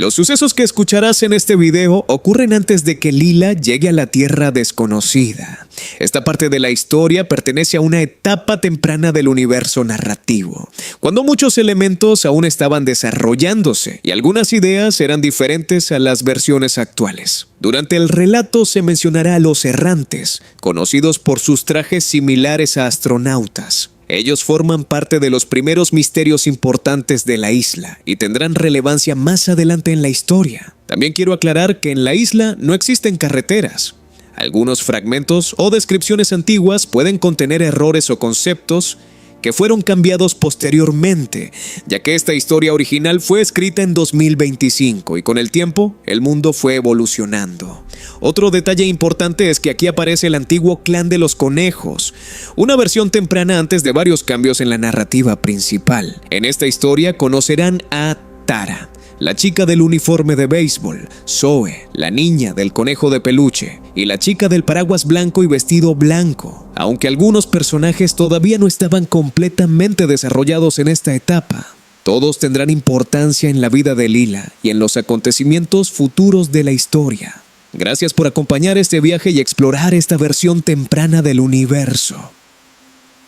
Los sucesos que escucharás en este video ocurren antes de que Lila llegue a la tierra desconocida. Esta parte de la historia pertenece a una etapa temprana del universo narrativo, cuando muchos elementos aún estaban desarrollándose y algunas ideas eran diferentes a las versiones actuales. Durante el relato se mencionará a los errantes, conocidos por sus trajes similares a astronautas. Ellos forman parte de los primeros misterios importantes de la isla y tendrán relevancia más adelante en la historia. También quiero aclarar que en la isla no existen carreteras. Algunos fragmentos o descripciones antiguas pueden contener errores o conceptos que fueron cambiados posteriormente, ya que esta historia original fue escrita en 2025 y con el tiempo el mundo fue evolucionando. Otro detalle importante es que aquí aparece el antiguo clan de los conejos, una versión temprana antes de varios cambios en la narrativa principal. En esta historia conocerán a Tara, la chica del uniforme de béisbol, Zoe, la niña del conejo de peluche, y la chica del paraguas blanco y vestido blanco. Aunque algunos personajes todavía no estaban completamente desarrollados en esta etapa, todos tendrán importancia en la vida de Lila y en los acontecimientos futuros de la historia. Gracias por acompañar este viaje y explorar esta versión temprana del universo.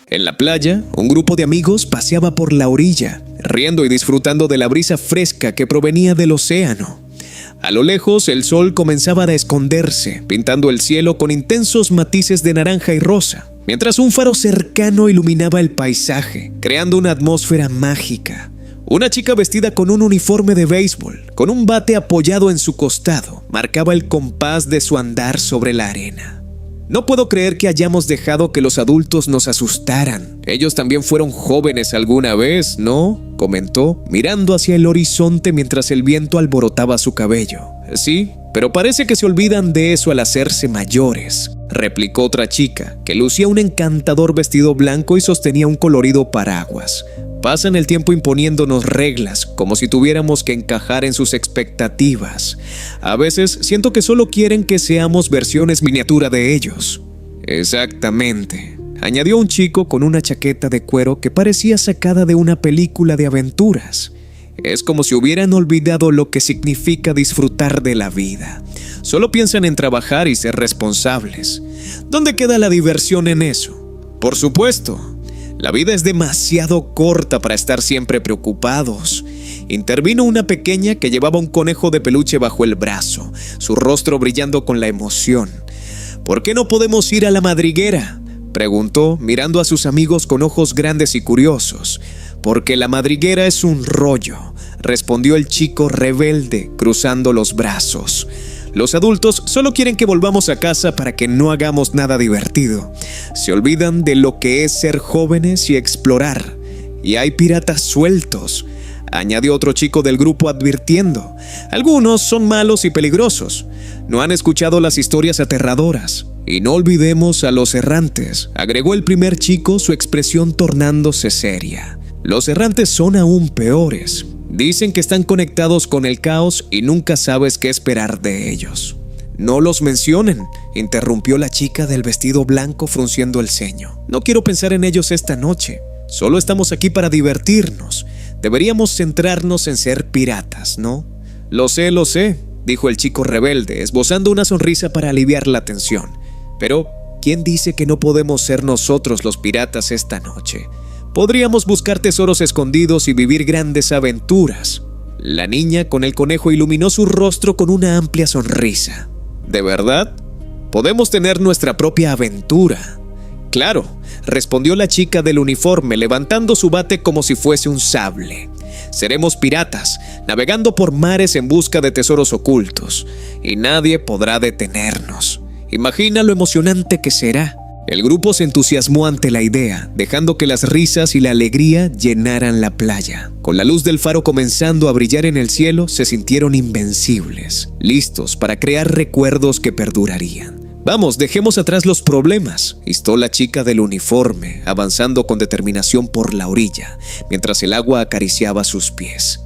En la playa, un grupo de amigos paseaba por la orilla, riendo y disfrutando de la brisa fresca que provenía del océano. A lo lejos, el sol comenzaba a esconderse, pintando el cielo con intensos matices de naranja y rosa, mientras un faro cercano iluminaba el paisaje, creando una atmósfera mágica. Una chica vestida con un uniforme de béisbol, con un bate apoyado en su costado, marcaba el compás de su andar sobre la arena. No puedo creer que hayamos dejado que los adultos nos asustaran. Ellos también fueron jóvenes alguna vez, ¿no?, comentó, mirando hacia el horizonte mientras el viento alborotaba su cabello. Sí, pero parece que se olvidan de eso al hacerse mayores, replicó otra chica, que lucía un encantador vestido blanco y sostenía un colorido paraguas. Pasan el tiempo imponiéndonos reglas, como si tuviéramos que encajar en sus expectativas. A veces siento que solo quieren que seamos versiones miniatura de ellos. Exactamente, añadió un chico con una chaqueta de cuero que parecía sacada de una película de aventuras. Es como si hubieran olvidado lo que significa disfrutar de la vida. Solo piensan en trabajar y ser responsables. ¿Dónde queda la diversión en eso? Por supuesto. La vida es demasiado corta para estar siempre preocupados. Intervino una pequeña que llevaba un conejo de peluche bajo el brazo, su rostro brillando con la emoción. ¿Por qué no podemos ir a la madriguera?, preguntó, mirando a sus amigos con ojos grandes y curiosos. Porque la madriguera es un rollo, respondió el chico rebelde, cruzando los brazos. Los adultos solo quieren que volvamos a casa para que no hagamos nada divertido. Se olvidan de lo que es ser jóvenes y explorar. Y hay piratas sueltos, añadió otro chico del grupo advirtiendo. Algunos son malos y peligrosos. No han escuchado las historias aterradoras. Y no olvidemos a los errantes, agregó el primer chico, su expresión tornándose seria. Los errantes son aún peores. Dicen que están conectados con el caos y nunca sabes qué esperar de ellos. No los mencionen, interrumpió la chica del vestido blanco frunciendo el ceño. No quiero pensar en ellos esta noche. Solo estamos aquí para divertirnos. Deberíamos centrarnos en ser piratas, ¿no? Lo sé, dijo el chico rebelde, esbozando una sonrisa para aliviar la tensión. Pero, ¿quién dice que no podemos ser nosotros los piratas esta noche? Podríamos buscar tesoros escondidos y vivir grandes aventuras. La niña con el conejo iluminó su rostro con una amplia sonrisa. ¿De verdad? Podemos tener nuestra propia aventura. Claro, respondió la chica del uniforme, levantando su bate como si fuese un sable. Seremos piratas, navegando por mares en busca de tesoros ocultos, y nadie podrá detenernos. Imagina lo emocionante que será. El grupo se entusiasmó ante la idea, dejando que las risas y la alegría llenaran la playa. Con la luz del faro comenzando a brillar en el cielo, se sintieron invencibles, listos para crear recuerdos que perdurarían. Vamos, dejemos atrás los problemas, instó la chica del uniforme, avanzando con determinación por la orilla, mientras el agua acariciaba sus pies.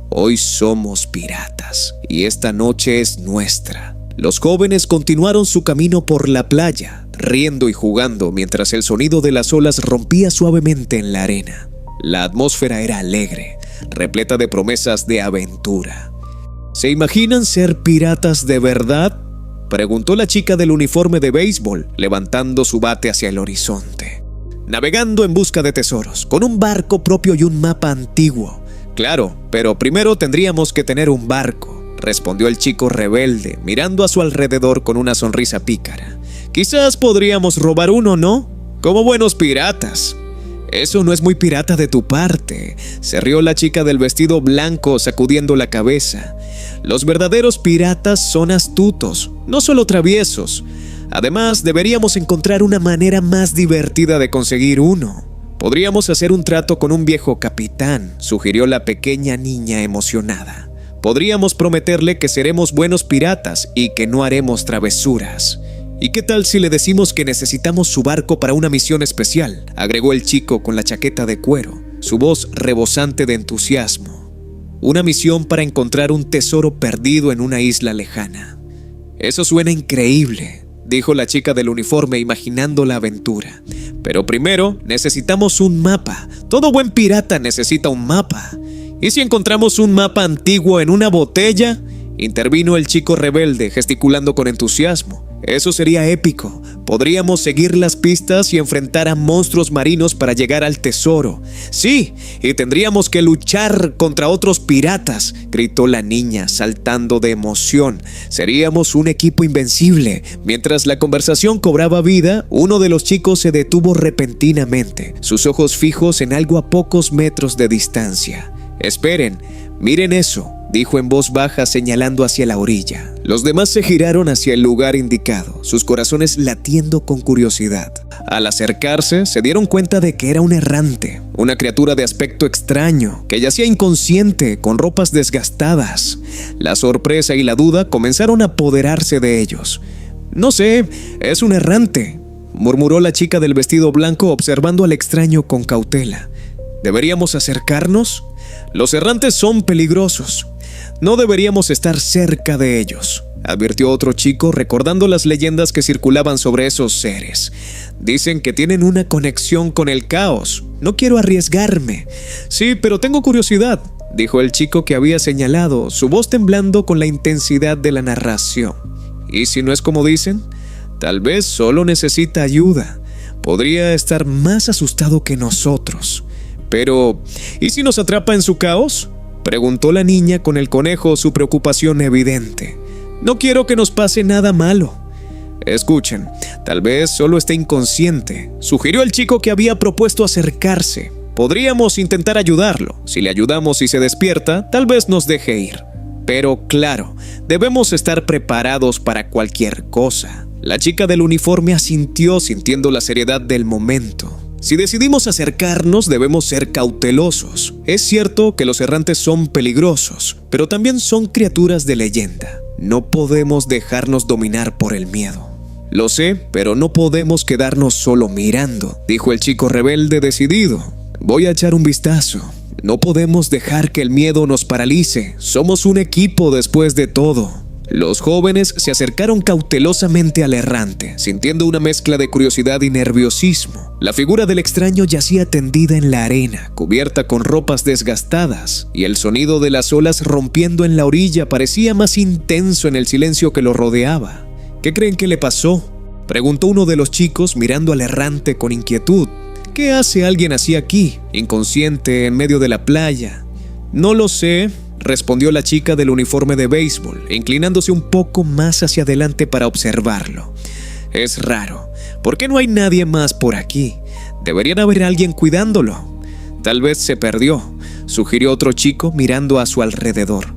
Hoy somos piratas, y esta noche es nuestra. Los jóvenes continuaron su camino por la playa, riendo y jugando mientras el sonido de las olas rompía suavemente en la arena. La atmósfera era alegre, repleta de promesas de aventura. ¿Se imaginan ser piratas de verdad?, preguntó la chica del uniforme de béisbol, levantando su bate hacia el horizonte. Navegando en busca de tesoros, con un barco propio y un mapa antiguo. Claro, pero primero tendríamos que tener un barco, respondió el chico rebelde, mirando a su alrededor con una sonrisa pícara. Quizás podríamos robar uno, ¿no? Como buenos piratas. Eso no es muy pirata de tu parte, se rió la chica del vestido blanco sacudiendo la cabeza. Los verdaderos piratas son astutos, no solo traviesos. Además, deberíamos encontrar una manera más divertida de conseguir uno. Podríamos hacer un trato con un viejo capitán, sugirió la pequeña niña emocionada. Podríamos prometerle que seremos buenos piratas y que no haremos travesuras. ¿Y qué tal si le decimos que necesitamos su barco para una misión especial?, agregó el chico con la chaqueta de cuero, su voz rebosante de entusiasmo. Una misión para encontrar un tesoro perdido en una isla lejana. Eso suena increíble, dijo la chica del uniforme imaginando la aventura. Pero primero necesitamos un mapa. Todo buen pirata necesita un mapa. ¿Y si encontramos un mapa antiguo en una botella?, intervino el chico rebelde gesticulando con entusiasmo. Eso sería épico. Podríamos seguir las pistas y enfrentar a monstruos marinos para llegar al tesoro. Sí, y tendríamos que luchar contra otros piratas, gritó la niña, saltando de emoción. Seríamos un equipo invencible. Mientras la conversación cobraba vida, uno de los chicos se detuvo repentinamente, sus ojos fijos en algo a pocos metros de distancia. Esperen, miren eso, dijo en voz baja señalando hacia la orilla. Los demás se giraron hacia el lugar indicado, sus corazones latiendo con curiosidad. Al acercarse, se dieron cuenta de que era un errante, una criatura de aspecto extraño, que yacía inconsciente, con ropas desgastadas. La sorpresa y la duda comenzaron a apoderarse de ellos. «No sé, es un errante», murmuró la chica del vestido blanco observando al extraño con cautela. ¿Deberíamos acercarnos? Los errantes son peligrosos. No deberíamos estar cerca de ellos, advirtió otro chico recordando las leyendas que circulaban sobre esos seres. Dicen que tienen una conexión con el caos. No quiero arriesgarme. Sí, pero tengo curiosidad, dijo el chico que había señalado, su voz temblando con la intensidad de la narración. ¿Y si no es como dicen? Tal vez solo necesita ayuda. Podría estar más asustado que nosotros. Pero, ¿y si nos atrapa en su caos?, preguntó la niña con el conejo, su preocupación evidente. No quiero que nos pase nada malo. Escuchen, tal vez solo esté inconsciente, sugirió el chico que había propuesto acercarse. Podríamos intentar ayudarlo. Si le ayudamos y se despierta, tal vez nos deje ir. Pero claro, debemos estar preparados para cualquier cosa. La chica del uniforme asintió sintiendo la seriedad del momento. Si decidimos acercarnos, debemos ser cautelosos. Es cierto que los errantes son peligrosos, pero también son criaturas de leyenda. No podemos dejarnos dominar por el miedo. Lo sé, pero no podemos quedarnos solo mirando, dijo el chico rebelde decidido. Voy a echar un vistazo. No podemos dejar que el miedo nos paralice. Somos un equipo después de todo. Los jóvenes se acercaron cautelosamente al errante, sintiendo una mezcla de curiosidad y nerviosismo. La figura del extraño yacía tendida en la arena, cubierta con ropas desgastadas, y el sonido de las olas rompiendo en la orilla parecía más intenso en el silencio que lo rodeaba. ¿Qué creen que le pasó?, preguntó uno de los chicos mirando al errante con inquietud. ¿Qué hace alguien así aquí, inconsciente, en medio de la playa? No lo sé, respondió la chica del uniforme de béisbol, inclinándose un poco más hacia adelante para observarlo. Es raro. ¿Por qué no hay nadie más por aquí? Debería haber alguien cuidándolo. Tal vez se perdió, sugirió otro chico mirando a su alrededor.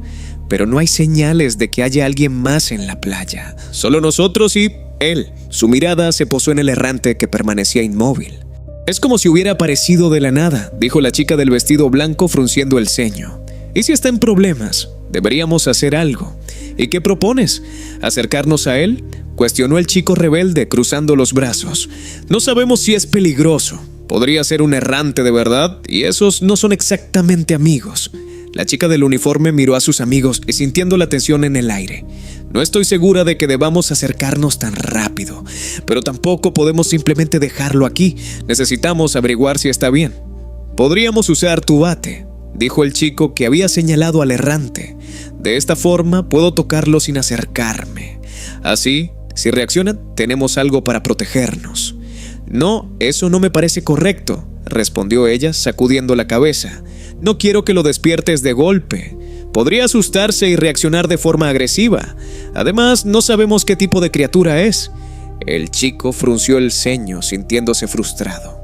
Pero no hay señales de que haya alguien más en la playa. Solo nosotros y él. Su mirada se posó en el errante que permanecía inmóvil. Es como si hubiera aparecido de la nada, dijo la chica del vestido blanco frunciendo el ceño. ¿Y si está en problemas? Deberíamos hacer algo. ¿Y qué propones? ¿Acercarnos a él?, cuestionó el chico rebelde cruzando los brazos. No sabemos si es peligroso. Podría ser un errante de verdad, y esos no son exactamente amigos. La chica del uniforme miró a sus amigos y sintiendo la tensión en el aire. No estoy segura de que debamos acercarnos tan rápido, pero tampoco podemos simplemente dejarlo aquí. Necesitamos averiguar si está bien. Podríamos usar tu bate, dijo el chico que había señalado al errante. De esta forma puedo tocarlo sin acercarme. Así, si reaccionan, tenemos algo para protegernos. No, eso no me parece correcto, respondió ella sacudiendo la cabeza. No quiero que lo despiertes de golpe. Podría asustarse y reaccionar de forma agresiva. Además, no sabemos qué tipo de criatura es. El chico frunció el ceño, sintiéndose frustrado.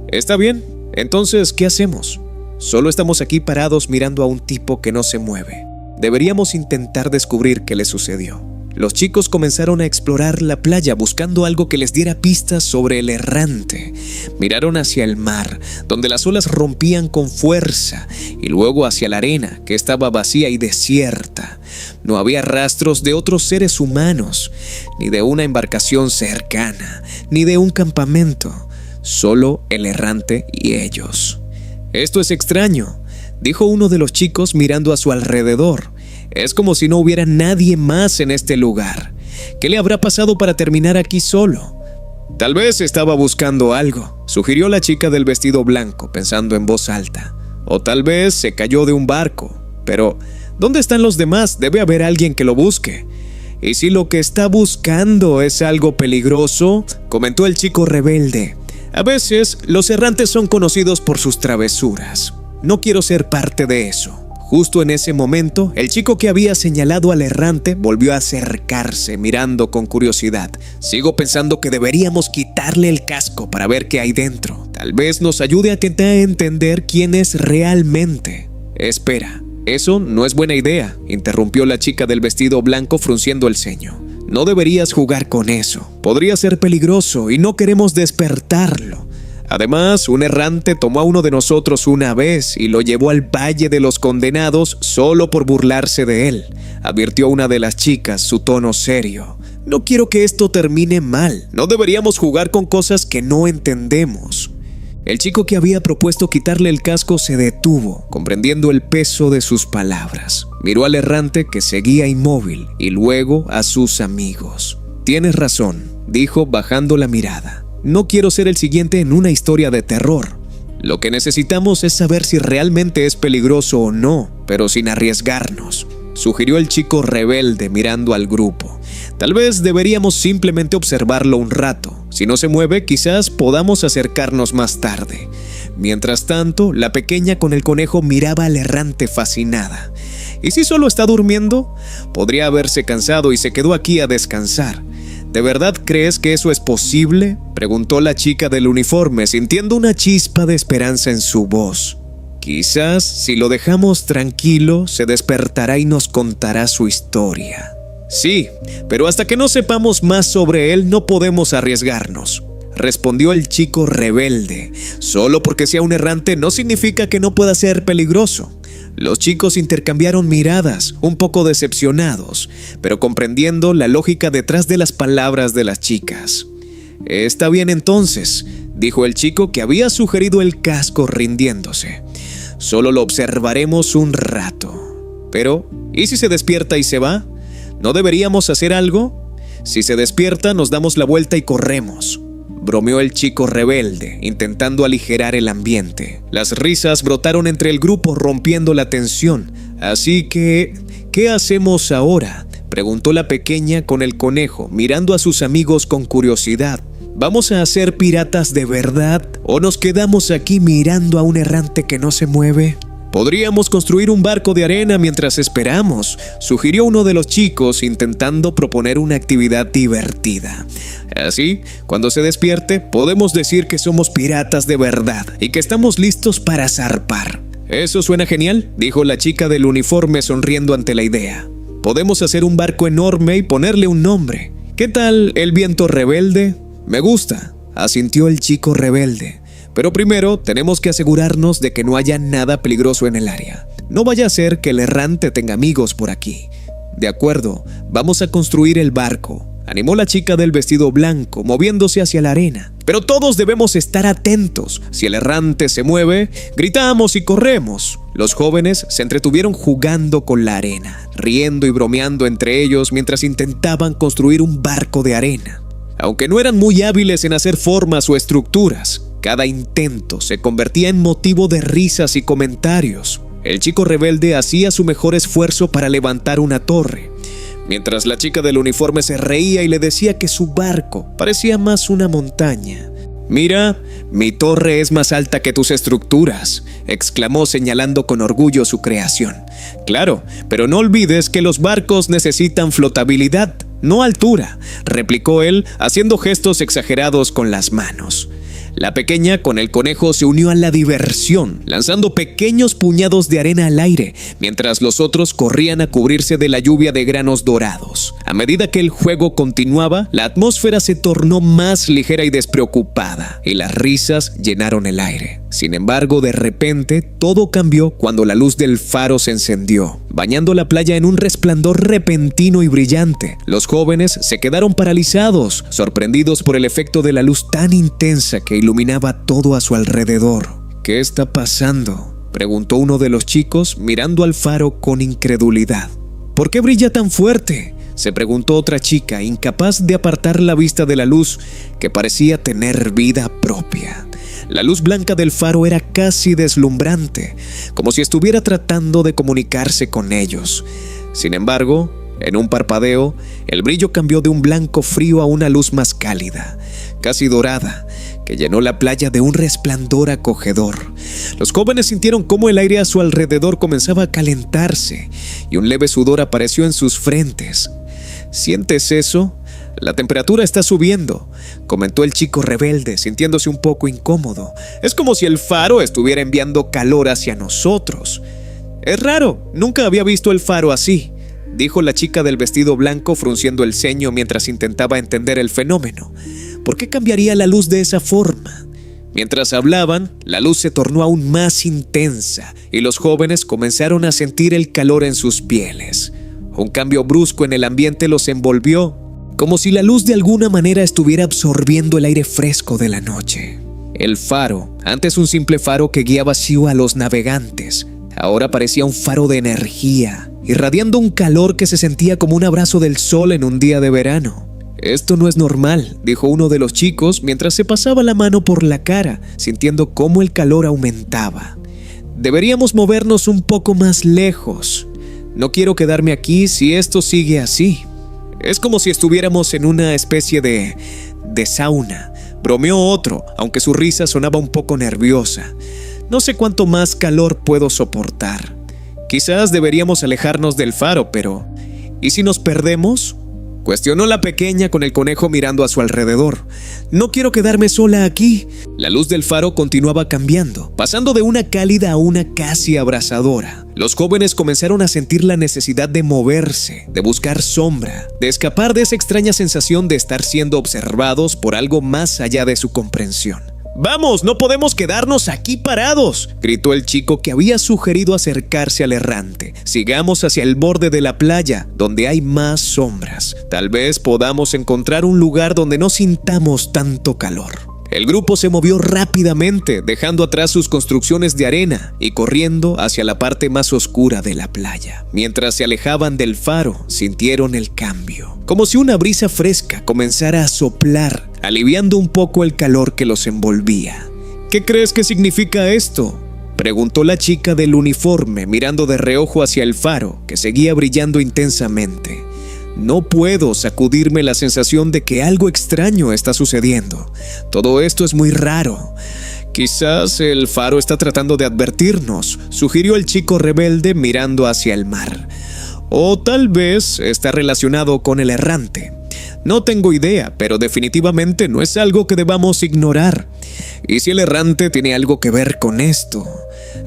Está bien, entonces, ¿qué hacemos? Solo estamos aquí parados mirando a un tipo que no se mueve. Deberíamos intentar descubrir qué le sucedió. Los chicos comenzaron a explorar la playa buscando algo que les diera pistas sobre el errante. Miraron hacia el mar, donde las olas rompían con fuerza, y luego hacia la arena, que estaba vacía y desierta. No había rastros de otros seres humanos, ni de una embarcación cercana, ni de un campamento. Solo el errante y ellos. «Esto es extraño», dijo uno de los chicos mirando a su alrededor. «Es como si no hubiera nadie más en este lugar. ¿Qué le habrá pasado para terminar aquí solo?» «Tal vez estaba buscando algo», sugirió la chica del vestido blanco, pensando en voz alta. «O tal vez se cayó de un barco. Pero, ¿dónde están los demás? Debe haber alguien que lo busque». «¿Y si lo que está buscando es algo peligroso?», comentó el chico rebelde. «A veces, los errantes son conocidos por sus travesuras. No quiero ser parte de eso». Justo en ese momento, el chico que había señalado al errante volvió a acercarse, mirando con curiosidad. «Sigo pensando que deberíamos quitarle el casco para ver qué hay dentro. Tal vez nos ayude a intentar entender quién es realmente». «Espera, eso no es buena idea», interrumpió la chica del vestido blanco frunciendo el ceño. «No deberías jugar con eso. Podría ser peligroso y no queremos despertarlo. Además, un errante tomó a uno de nosotros una vez y lo llevó al Valle de los Condenados solo por burlarse de él», advirtió una de las chicas, su tono serio. «No quiero que esto termine mal. No deberíamos jugar con cosas que no entendemos». El chico que había propuesto quitarle el casco se detuvo, comprendiendo el peso de sus palabras. Miró al errante que seguía inmóvil y luego a sus amigos. «Tienes razón», dijo bajando la mirada. «No quiero ser el siguiente en una historia de terror. Lo que necesitamos es saber si realmente es peligroso o no, pero sin arriesgarnos», sugirió el chico rebelde mirando al grupo. «Tal vez deberíamos simplemente observarlo un rato. Si no se mueve, quizás podamos acercarnos más tarde». Mientras tanto, la pequeña con el conejo miraba al errante fascinada. «¿Y si solo está durmiendo? Podría haberse cansado y se quedó aquí a descansar». «¿De verdad crees que eso es posible?», preguntó la chica del uniforme, sintiendo una chispa de esperanza en su voz. «Quizás, si lo dejamos tranquilo, se despertará y nos contará su historia». «Sí, pero hasta que no sepamos más sobre él, no podemos arriesgarnos», respondió el chico rebelde. «Solo porque sea un errante no significa que no pueda ser peligroso». Los chicos intercambiaron miradas, un poco decepcionados, pero comprendiendo la lógica detrás de las palabras de las chicas. «Está bien entonces», dijo el chico que había sugerido el casco rindiéndose. «Solo lo observaremos un rato. Pero, ¿y si se despierta y se va? ¿No deberíamos hacer algo? Si se despierta, nos damos la vuelta y corremos», bromeó el chico rebelde, intentando aligerar el ambiente. Las risas brotaron entre el grupo, rompiendo la tensión. «Así que, ¿qué hacemos ahora?», preguntó la pequeña con el conejo, mirando a sus amigos con curiosidad. «¿Vamos a ser piratas de verdad o nos quedamos aquí mirando a un errante que no se mueve?» «Podríamos construir un barco de arena mientras esperamos», sugirió uno de los chicos, intentando proponer una actividad divertida. «Así, cuando se despierte, podemos decir que somos piratas de verdad y que estamos listos para zarpar». «Eso suena genial», dijo la chica del uniforme sonriendo ante la idea. «Podemos hacer un barco enorme y ponerle un nombre. ¿Qué tal el viento rebelde?» «Me gusta», asintió el chico rebelde. «Pero primero tenemos que asegurarnos de que no haya nada peligroso en el área. No vaya a ser que el errante tenga amigos por aquí». «De acuerdo, vamos a construir el barco», animó la chica del vestido blanco, moviéndose hacia la arena. «Pero todos debemos estar atentos. Si el errante se mueve, gritamos y corremos». Los jóvenes se entretuvieron jugando con la arena, riendo y bromeando entre ellos mientras intentaban construir un barco de arena. Aunque no eran muy hábiles en hacer formas o estructuras, cada intento se convertía en motivo de risas y comentarios. El chico rebelde hacía su mejor esfuerzo para levantar una torre, mientras la chica del uniforme se reía y le decía que su barco parecía más una montaña. «Mira, mi torre es más alta que tus estructuras», exclamó señalando con orgullo su creación. «Claro, pero no olvides que los barcos necesitan flotabilidad, no altura», replicó él, haciendo gestos exagerados con las manos. La pequeña con el conejo se unió a la diversión, lanzando pequeños puñados de arena al aire, mientras los otros corrían a cubrirse de la lluvia de granos dorados. A medida que el juego continuaba, la atmósfera se tornó más ligera y despreocupada, y las risas llenaron el aire. Sin embargo, de repente, todo cambió cuando la luz del faro se encendió, bañando la playa en un resplandor repentino y brillante. Los jóvenes se quedaron paralizados, sorprendidos por el efecto de la luz tan intensa que iluminaba todo a su alrededor. «¿Qué está pasando?», preguntó uno de los chicos, mirando al faro con incredulidad. «¿Por qué brilla tan fuerte?», se preguntó otra chica, incapaz de apartar la vista de la luz que parecía tener vida propia. La luz blanca del faro era casi deslumbrante, como si estuviera tratando de comunicarse con ellos. Sin embargo, en un parpadeo, el brillo cambió de un blanco frío a una luz más cálida, casi dorada, que llenó la playa de un resplandor acogedor. Los jóvenes sintieron cómo el aire a su alrededor comenzaba a calentarse y un leve sudor apareció en sus frentes. «¿Sientes eso? La temperatura está subiendo», comentó el chico rebelde, sintiéndose un poco incómodo. «Es como si el faro estuviera enviando calor hacia nosotros». «Es raro, nunca había visto el faro así», dijo la chica del vestido blanco frunciendo el ceño mientras intentaba entender el fenómeno. ¿Por qué cambiaría la luz de esa forma? Mientras hablaban, la luz se tornó aún más intensa y los jóvenes comenzaron a sentir el calor en sus pieles. Un cambio brusco en el ambiente los envolvió, como si la luz de alguna manera estuviera absorbiendo el aire fresco de la noche. El faro, antes un simple faro que guiaba vacío a los navegantes, ahora parecía un faro de energía, irradiando un calor que se sentía como un abrazo del sol en un día de verano. «Esto no es normal», dijo uno de los chicos mientras se pasaba la mano por la cara, sintiendo cómo el calor aumentaba. «Deberíamos movernos un poco más lejos. No quiero quedarme aquí si esto sigue así. Es como si estuviéramos en una especie de sauna», bromeó otro, aunque su risa sonaba un poco nerviosa. «No sé cuánto más calor puedo soportar. Quizás deberíamos alejarnos del faro, pero ¿y si nos perdemos?», cuestionó la pequeña con el conejo mirando a su alrededor. «No quiero quedarme sola aquí». La luz del faro continuaba cambiando, pasando de una cálida a una casi abrasadora. Los jóvenes comenzaron a sentir la necesidad de moverse, de buscar sombra, de escapar de esa extraña sensación de estar siendo observados por algo más allá de su comprensión. «¡Vamos, no podemos quedarnos aquí parados!», gritó el chico que había sugerido acercarse al errante. «Sigamos hacia el borde de la playa, donde hay más sombras. Tal vez podamos encontrar un lugar donde no sintamos tanto calor». El grupo se movió rápidamente, dejando atrás sus construcciones de arena y corriendo hacia la parte más oscura de la playa. Mientras se alejaban del faro, sintieron el cambio, como si una brisa fresca comenzara a soplar, aliviando un poco el calor que los envolvía. «¿Qué crees que significa esto?», preguntó la chica del uniforme, mirando de reojo hacia el faro, que seguía brillando intensamente. «No puedo sacudirme la sensación de que algo extraño está sucediendo. Todo esto es muy raro. Quizás el faro está tratando de advertirnos», sugirió el chico rebelde mirando hacia el mar. «O tal vez está relacionado con el errante. No tengo idea, pero definitivamente no es algo que debamos ignorar. ¿Y si el errante tiene algo que ver con esto?»,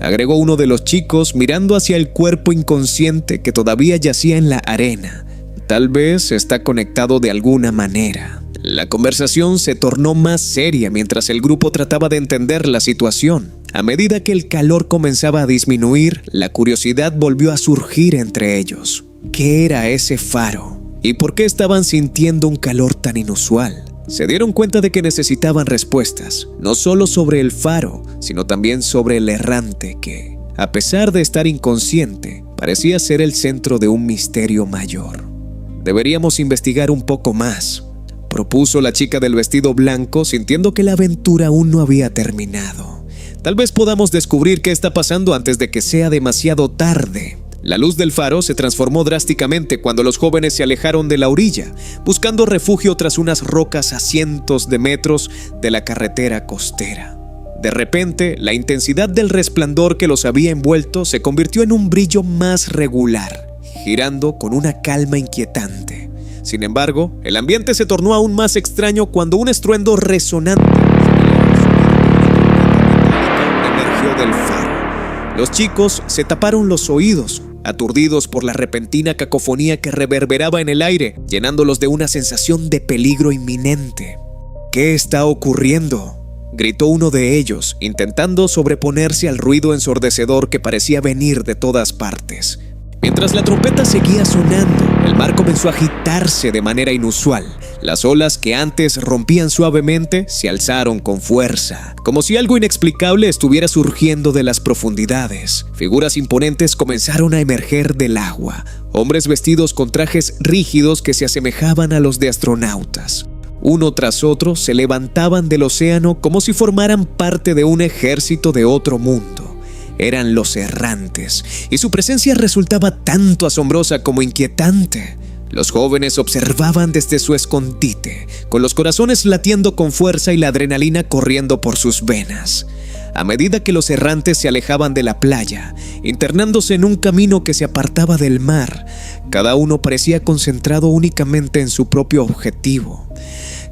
agregó uno de los chicos mirando hacia el cuerpo inconsciente que todavía yacía en la arena. «Tal vez está conectado de alguna manera». La conversación se tornó más seria mientras el grupo trataba de entender la situación. A medida que el calor comenzaba a disminuir, la curiosidad volvió a surgir entre ellos. ¿Qué era ese faro? ¿Y por qué estaban sintiendo un calor tan inusual? Se dieron cuenta de que necesitaban respuestas, no solo sobre el faro, sino también sobre el errante que, a pesar de estar inconsciente, parecía ser el centro de un misterio mayor. «Deberíamos investigar un poco más», propuso la chica del vestido blanco, sintiendo que la aventura aún no había terminado. Tal vez podamos descubrir qué está pasando antes de que sea demasiado tarde. La luz del faro se transformó drásticamente cuando los jóvenes se alejaron de la orilla, buscando refugio tras unas rocas a cientos de metros de la carretera costera. De repente, la intensidad del resplandor que los había envuelto se convirtió en un brillo más regular, girando con una calma inquietante. Sin embargo, el ambiente se tornó aún más extraño cuando un estruendo resonante emergió del faro. Los chicos se taparon los oídos, aturdidos por la repentina cacofonía que reverberaba en el aire, llenándolos de una sensación de peligro inminente. ¿Qué está ocurriendo?, gritó uno de ellos, intentando sobreponerse al ruido ensordecedor que parecía venir de todas partes. Mientras la trompeta seguía sonando, el mar comenzó a agitarse de manera inusual. Las olas que antes rompían suavemente se alzaron con fuerza, como si algo inexplicable estuviera surgiendo de las profundidades. Figuras imponentes comenzaron a emerger del agua, hombres vestidos con trajes rígidos que se asemejaban a los de astronautas. Uno tras otro se levantaban del océano como si formaran parte de un ejército de otro mundo. Eran los errantes, y su presencia resultaba tanto asombrosa como inquietante. Los jóvenes observaban desde su escondite, con los corazones latiendo con fuerza y la adrenalina corriendo por sus venas. A medida que los errantes se alejaban de la playa, internándose en un camino que se apartaba del mar, cada uno parecía concentrado únicamente en su propio objetivo.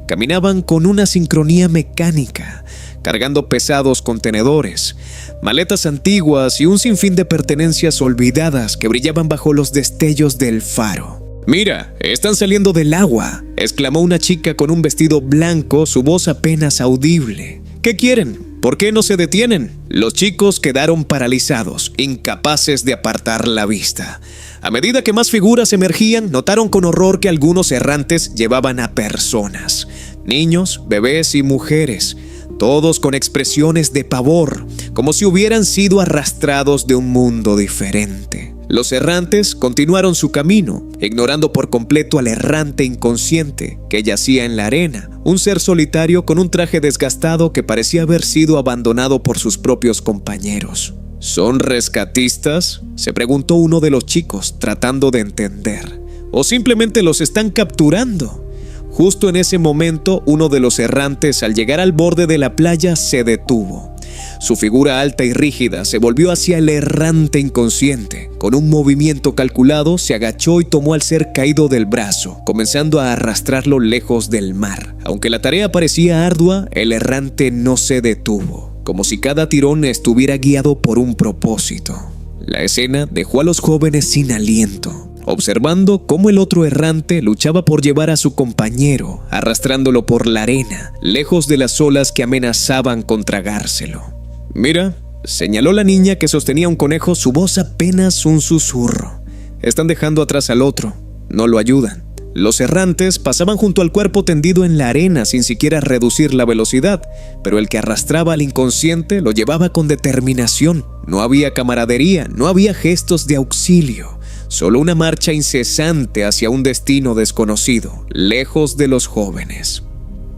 Caminaban con una sincronía mecánica, cargando pesados contenedores, maletas antiguas y un sinfín de pertenencias olvidadas que brillaban bajo los destellos del faro. «Mira, están saliendo del agua», exclamó una chica con un vestido blanco, su voz apenas audible. «¿Qué quieren? ¿Por qué no se detienen?». Los chicos quedaron paralizados, incapaces de apartar la vista. A medida que más figuras emergían, notaron con horror que algunos errantes llevaban a personas, niños, bebés y mujeres, todos con expresiones de pavor, como si hubieran sido arrastrados de un mundo diferente. Los errantes continuaron su camino, ignorando por completo al errante inconsciente que yacía en la arena, un ser solitario con un traje desgastado que parecía haber sido abandonado por sus propios compañeros. ¿Son rescatistas?, se preguntó uno de los chicos, tratando de entender. ¿O simplemente los están capturando? Justo en ese momento, uno de los errantes, al llegar al borde de la playa, se detuvo. Su figura alta y rígida se volvió hacia el errante inconsciente. Con un movimiento calculado, se agachó y tomó al ser caído del brazo, comenzando a arrastrarlo lejos del mar. Aunque la tarea parecía ardua, el errante no se detuvo, como si cada tirón estuviera guiado por un propósito. La escena dejó a los jóvenes sin aliento, observando cómo el otro errante luchaba por llevar a su compañero, arrastrándolo por la arena, lejos de las olas que amenazaban con tragárselo. «Mira», señaló la niña que sostenía un conejo, su voz apenas un susurro. «Están dejando atrás al otro, no lo ayudan». Los errantes pasaban junto al cuerpo tendido en la arena sin siquiera reducir la velocidad, pero el que arrastraba al inconsciente lo llevaba con determinación. No había camaradería, no había gestos de auxilio, solo una marcha incesante hacia un destino desconocido, lejos de los jóvenes.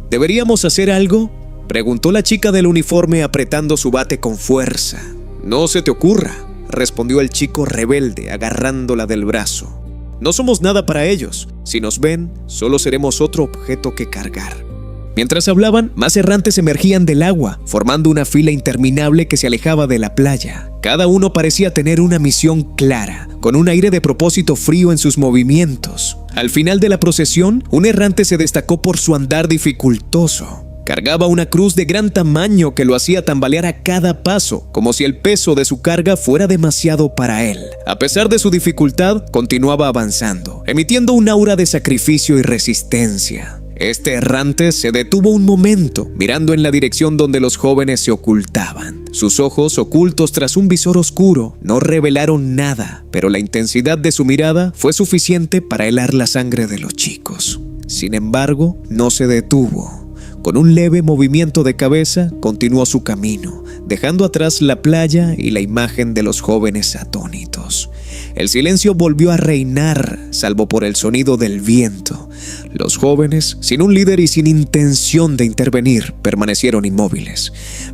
¿Deberíamos hacer algo?, preguntó la chica del uniforme apretando su bate con fuerza. «No se te ocurra», respondió el chico rebelde agarrándola del brazo. «No somos nada para ellos. Si nos ven, solo seremos otro objeto que cargar». Mientras hablaban, más errantes emergían del agua, formando una fila interminable que se alejaba de la playa. Cada uno parecía tener una misión clara, con un aire de propósito frío en sus movimientos. Al final de la procesión, un errante se destacó por su andar dificultoso. Cargaba una cruz de gran tamaño que lo hacía tambalear a cada paso, como si el peso de su carga fuera demasiado para él. A pesar de su dificultad, continuaba avanzando, emitiendo un aura de sacrificio y resistencia. Este errante se detuvo un momento, mirando en la dirección donde los jóvenes se ocultaban. Sus ojos, ocultos tras un visor oscuro, no revelaron nada, pero la intensidad de su mirada fue suficiente para helar la sangre de los chicos. Sin embargo, no se detuvo. Con un leve movimiento de cabeza, continuó su camino, dejando atrás la playa y la imagen de los jóvenes atónitos. El silencio volvió a reinar, salvo por el sonido del viento. Los jóvenes, sin un líder y sin intención de intervenir, permanecieron inmóviles.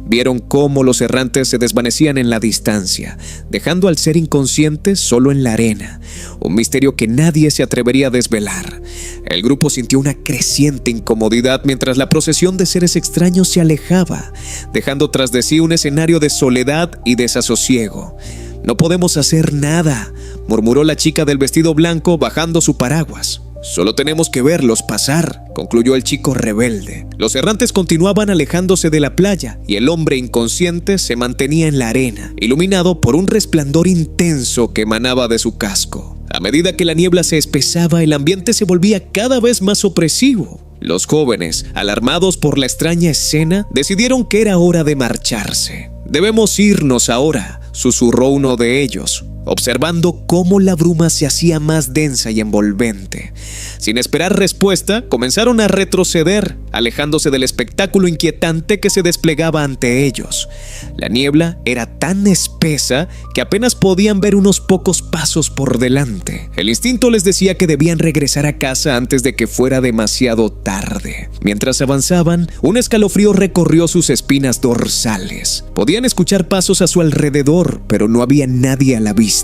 Vieron cómo los errantes se desvanecían en la distancia, dejando al ser inconsciente solo en la arena, un misterio que nadie se atrevería a desvelar. El grupo sintió una creciente incomodidad mientras la procesión de seres extraños se alejaba, dejando tras de sí un escenario de soledad y desasosiego. «No podemos hacer nada», murmuró la chica del vestido blanco bajando su paraguas. «Solo tenemos que verlos pasar», concluyó el chico rebelde. Los errantes continuaban alejándose de la playa y el hombre inconsciente se mantenía en la arena, iluminado por un resplandor intenso que emanaba de su casco. A medida que la niebla se espesaba, el ambiente se volvía cada vez más opresivo. Los jóvenes, alarmados por la extraña escena, decidieron que era hora de marcharse. «Debemos irnos ahora», susurró uno de ellos, observando cómo la bruma se hacía más densa y envolvente. Sin esperar respuesta, comenzaron a retroceder, alejándose del espectáculo inquietante que se desplegaba ante ellos. La niebla era tan espesa que apenas podían ver unos pocos pasos por delante. El instinto les decía que debían regresar a casa antes de que fuera demasiado tarde. Mientras avanzaban, un escalofrío recorrió sus espinas dorsales. Podían escuchar pasos a su alrededor, pero no había nadie a la vista.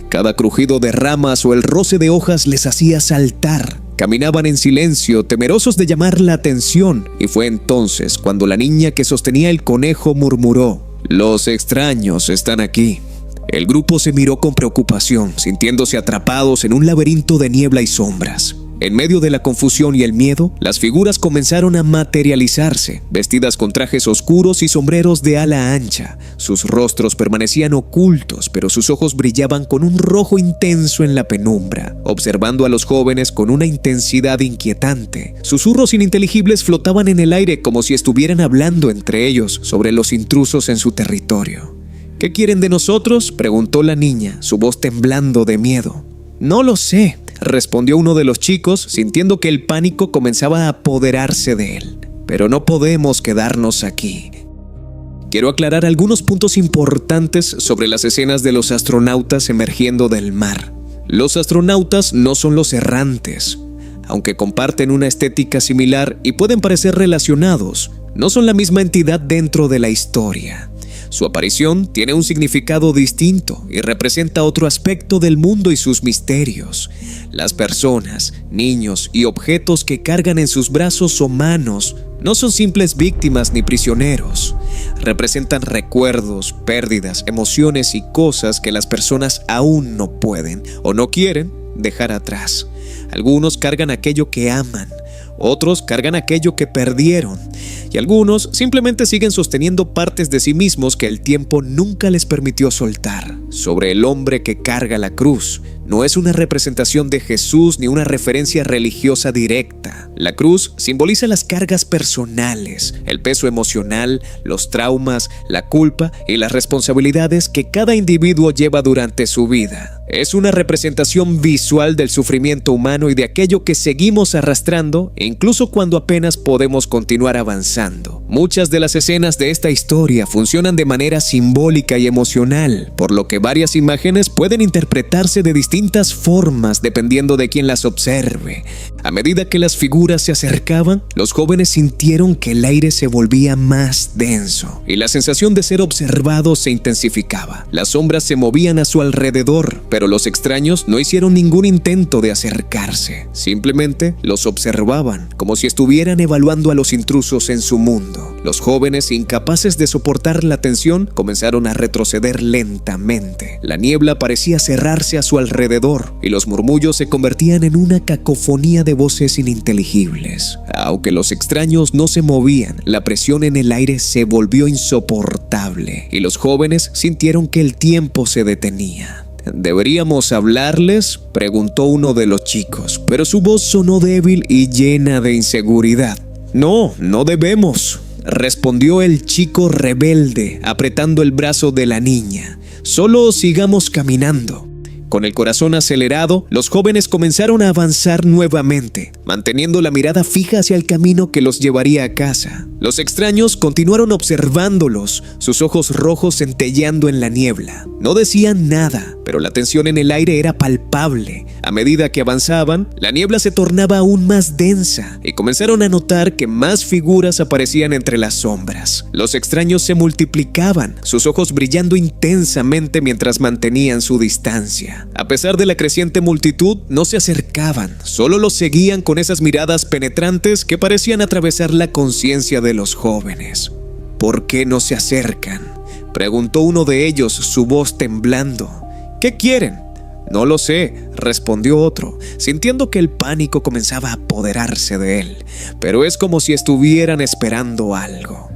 Cada crujido de ramas o el roce de hojas les hacía saltar. Caminaban en silencio, temerosos de llamar la atención, y fue entonces cuando la niña que sostenía el conejo murmuró: «Los extraños están aquí». El grupo se miró con preocupación, sintiéndose atrapados en un laberinto de niebla y sombras. En medio de la confusión y el miedo, las figuras comenzaron a materializarse, vestidas con trajes oscuros y sombreros de ala ancha. Sus rostros permanecían ocultos, pero sus ojos brillaban con un rojo intenso en la penumbra, observando a los jóvenes con una intensidad inquietante. Susurros ininteligibles flotaban en el aire como si estuvieran hablando entre ellos sobre los intrusos en su territorio. «¿Qué quieren de nosotros?», preguntó la niña, su voz temblando de miedo. «No lo sé», respondió uno de los chicos, sintiendo que el pánico comenzaba a apoderarse de él. «Pero no podemos quedarnos aquí». Quiero aclarar algunos puntos importantes sobre las escenas de los astronautas emergiendo del mar. Los astronautas no son los errantes. Aunque comparten una estética similar y pueden parecer relacionados, no son la misma entidad dentro de la historia. Su aparición tiene un significado distinto y representa otro aspecto del mundo y sus misterios. Las personas, niños y objetos que cargan en sus brazos o manos no son simples víctimas ni prisioneros. Representan recuerdos, pérdidas, emociones y cosas que las personas aún no pueden o no quieren dejar atrás. Algunos cargan aquello que aman, otros cargan aquello que perdieron, y algunos simplemente siguen sosteniendo partes de sí mismos que el tiempo nunca les permitió soltar. Sobre el hombre que carga la cruz, no es una representación de Jesús ni una referencia religiosa directa. La cruz simboliza las cargas personales, el peso emocional, los traumas, la culpa y las responsabilidades que cada individuo lleva durante su vida. Es una representación visual del sufrimiento humano y de aquello que seguimos arrastrando, incluso cuando apenas podemos continuar avanzando. Muchas de las escenas de esta historia funcionan de manera simbólica y emocional, por lo que varias imágenes pueden interpretarse de distintas formas dependiendo de quien las observe. A medida que las figuras se acercaban, los jóvenes sintieron que el aire se volvía más denso y la sensación de ser observados se intensificaba. Las sombras se movían a su alrededor, pero los extraños no hicieron ningún intento de acercarse. Simplemente los observaban, como si estuvieran evaluando a los intrusos en su mundo. Los jóvenes, incapaces de soportar la tensión, comenzaron a retroceder lentamente. La niebla parecía cerrarse a su alrededor y los murmullos se convertían en una cacofonía de voces ininteligibles. Aunque los extraños no se movían, la presión en el aire se volvió insoportable y los jóvenes sintieron que el tiempo se detenía. ¿Deberíamos hablarles?, preguntó uno de los chicos, pero su voz sonó débil y llena de inseguridad. No debemos, respondió el chico rebelde, apretando el brazo de la niña. Solo sigamos caminando. Con el corazón acelerado, los jóvenes comenzaron a avanzar nuevamente, manteniendo la mirada fija hacia el camino que los llevaría a casa. Los extraños continuaron observándolos, sus ojos rojos centelleando en la niebla. No decían nada, pero la tensión en el aire era palpable. A medida que avanzaban, la niebla se tornaba aún más densa y comenzaron a notar que más figuras aparecían entre las sombras. Los extraños se multiplicaban, sus ojos brillando intensamente mientras mantenían su distancia. A pesar de la creciente multitud, no se acercaban, solo los seguían con esas miradas penetrantes que parecían atravesar la conciencia de los jóvenes. ¿Por qué no se acercan?, preguntó uno de ellos, su voz temblando. ¿Qué quieren? No lo sé, respondió otro, sintiendo que el pánico comenzaba a apoderarse de él, pero es como si estuvieran esperando algo.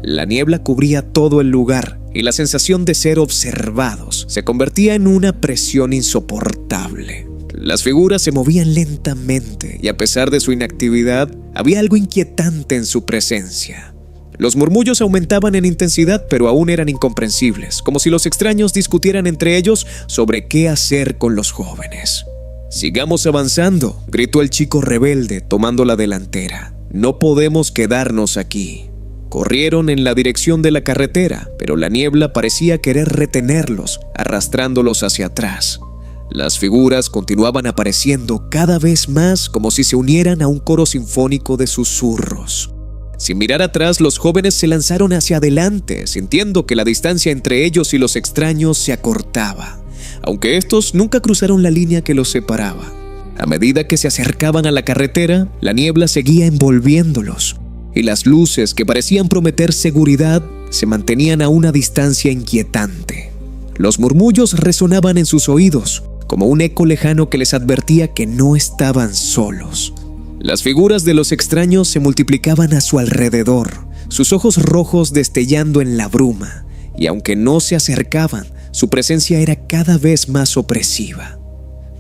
La niebla cubría todo el lugar y la sensación de ser observados se convertía en una presión insoportable. Las figuras se movían lentamente y a pesar de su inactividad, había algo inquietante en su presencia. Los murmullos aumentaban en intensidad, pero aún eran incomprensibles, como si los extraños discutieran entre ellos sobre qué hacer con los jóvenes. «Sigamos avanzando», gritó el chico rebelde, tomando la delantera. «No podemos quedarnos aquí». Corrieron en la dirección de la carretera, pero la niebla parecía querer retenerlos, arrastrándolos hacia atrás. Las figuras continuaban apareciendo cada vez más, como si se unieran a un coro sinfónico de susurros. Sin mirar atrás, los jóvenes se lanzaron hacia adelante, sintiendo que la distancia entre ellos y los extraños se acortaba, aunque estos nunca cruzaron la línea que los separaba. A medida que se acercaban a la carretera, la niebla seguía envolviéndolos, y las luces que parecían prometer seguridad se mantenían a una distancia inquietante. Los murmullos resonaban en sus oídos, como un eco lejano que les advertía que no estaban solos. Las figuras de los extraños se multiplicaban a su alrededor, sus ojos rojos destellando en la bruma, y aunque no se acercaban, su presencia era cada vez más opresiva.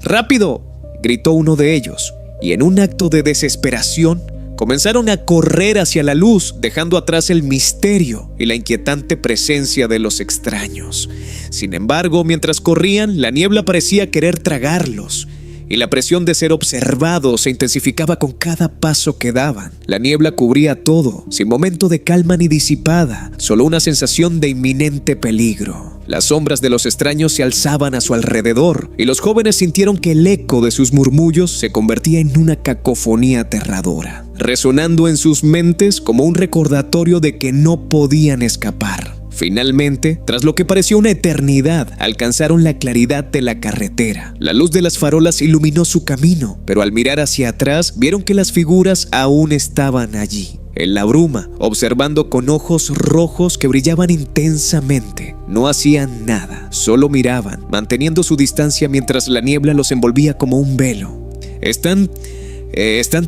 ¡Rápido!, gritó uno de ellos, y en un acto de desesperación, comenzaron a correr hacia la luz, dejando atrás el misterio y la inquietante presencia de los extraños. Sin embargo, mientras corrían, la niebla parecía querer tragarlos, y la presión de ser observados se intensificaba con cada paso que daban. La niebla cubría todo, sin momento de calma ni disipada, solo una sensación de inminente peligro. Las sombras de los extraños se alzaban a su alrededor, y los jóvenes sintieron que el eco de sus murmullos se convertía en una cacofonía aterradora, resonando en sus mentes como un recordatorio de que no podían escapar. Finalmente, tras lo que pareció una eternidad, alcanzaron la claridad de la carretera. La luz de las farolas iluminó su camino, pero al mirar hacia atrás, vieron que las figuras aún estaban allí, en la bruma, observando con ojos rojos que brillaban intensamente. No hacían nada, solo miraban, manteniendo su distancia mientras la niebla los envolvía como un velo. ¿Están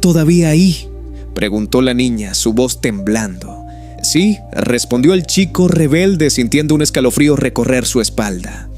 todavía ahí?, preguntó la niña, su voz temblando. Sí, respondió el chico rebelde, sintiendo un escalofrío recorrer su espalda.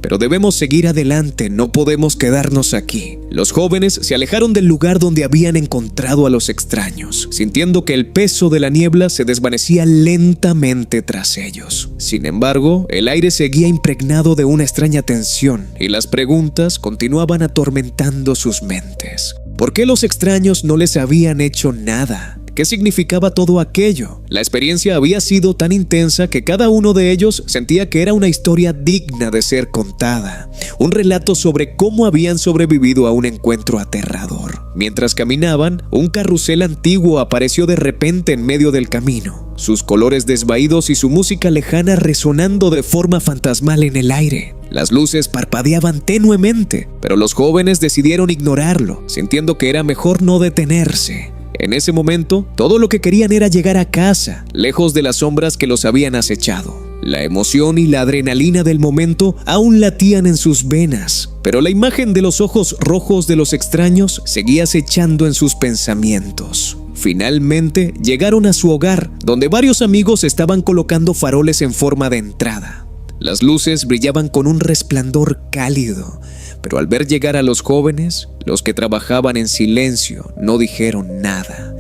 Pero debemos seguir adelante, no podemos quedarnos aquí. Los jóvenes se alejaron del lugar donde habían encontrado a los extraños, sintiendo que el peso de la niebla se desvanecía lentamente tras ellos. Sin embargo, el aire seguía impregnado de una extraña tensión y las preguntas continuaban atormentando sus mentes. ¿Por qué los extraños no les habían hecho nada? ¿Qué significaba todo aquello? La experiencia había sido tan intensa que cada uno de ellos sentía que era una historia digna de ser contada, un relato sobre cómo habían sobrevivido a un encuentro aterrador. Mientras caminaban, un carrusel antiguo apareció de repente en medio del camino, sus colores desvaídos y su música lejana resonando de forma fantasmal en el aire. Las luces parpadeaban tenuemente, pero los jóvenes decidieron ignorarlo, sintiendo que era mejor no detenerse. En ese momento, todo lo que querían era llegar a casa, lejos de las sombras que los habían acechado. La emoción y la adrenalina del momento aún latían en sus venas, pero la imagen de los ojos rojos de los extraños seguía acechando en sus pensamientos. Finalmente, llegaron a su hogar, donde varios amigos estaban colocando faroles en forma de entrada. Las luces brillaban con un resplandor cálido, pero al ver llegar a los jóvenes, los que trabajaban en silencio no dijeron nada.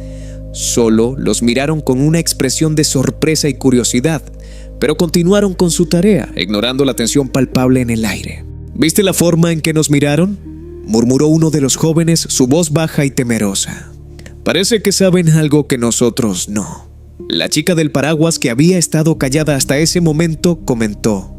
Solo los miraron con una expresión de sorpresa y curiosidad, pero continuaron con su tarea, ignorando la tensión palpable en el aire. ¿Viste la forma en que nos miraron?, murmuró uno de los jóvenes, su voz baja y temerosa. Parece que saben algo que nosotros no. La chica del paraguas, que había estado callada hasta ese momento, comentó: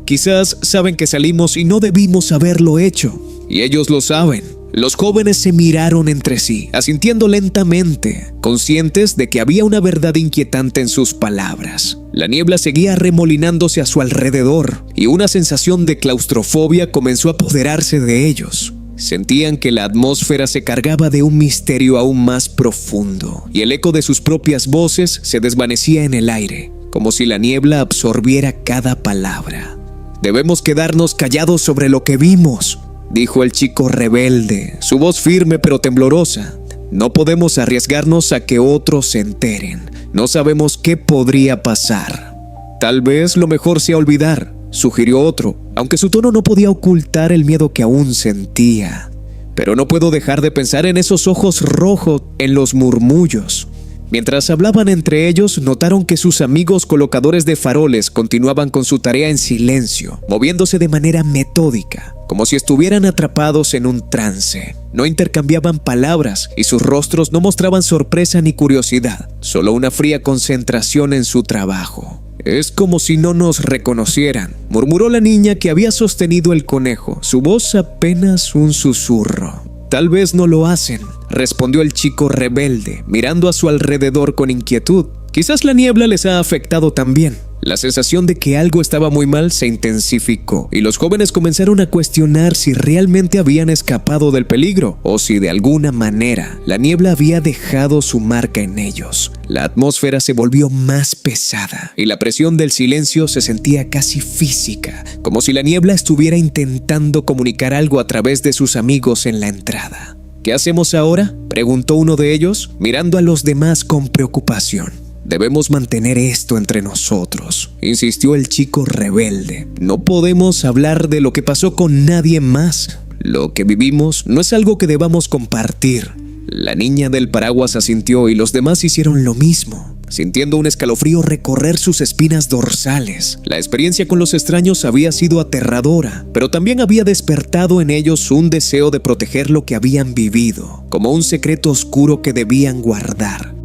quizás saben que salimos y no debimos haberlo hecho. Y ellos lo saben. Los jóvenes se miraron entre sí, asintiendo lentamente, conscientes de que había una verdad inquietante en sus palabras. La niebla seguía arremolinándose a su alrededor y una sensación de claustrofobia comenzó a apoderarse de ellos. Sentían que la atmósfera se cargaba de un misterio aún más profundo y el eco de sus propias voces se desvanecía en el aire, como si la niebla absorbiera cada palabra. «Debemos quedarnos callados sobre lo que vimos», dijo el chico rebelde, su voz firme pero temblorosa. «No podemos arriesgarnos a que otros se enteren. No sabemos qué podría pasar». «Tal vez lo mejor sea olvidar», sugirió otro, aunque su tono no podía ocultar el miedo que aún sentía. «Pero no puedo dejar de pensar en esos ojos rojos, en los murmullos». Mientras hablaban entre ellos, notaron que sus amigos colocadores de faroles continuaban con su tarea en silencio, moviéndose de manera metódica, como si estuvieran atrapados en un trance. No intercambiaban palabras y sus rostros no mostraban sorpresa ni curiosidad, solo una fría concentración en su trabajo. «Es como si no nos reconocieran», murmuró la niña que había sostenido el conejo, su voz apenas un susurro. «Tal vez no lo hacen», respondió el chico rebelde, mirando a su alrededor con inquietud. «Quizás la niebla les ha afectado también». La sensación de que algo estaba muy mal se intensificó y los jóvenes comenzaron a cuestionar si realmente habían escapado del peligro o si de alguna manera la niebla había dejado su marca en ellos. La atmósfera se volvió más pesada y la presión del silencio se sentía casi física, como si la niebla estuviera intentando comunicar algo a través de sus amigos en la entrada. «¿Qué hacemos ahora?», preguntó uno de ellos, mirando a los demás con preocupación. «Debemos mantener esto entre nosotros», insistió el chico rebelde. «No podemos hablar de lo que pasó con nadie más. Lo que vivimos no es algo que debamos compartir». La niña del paraguas asintió y los demás hicieron lo mismo, sintiendo un escalofrío recorrer sus espinas dorsales. La experiencia con los extraños había sido aterradora, pero también había despertado en ellos un deseo de proteger lo que habían vivido, como un secreto oscuro que debían guardar.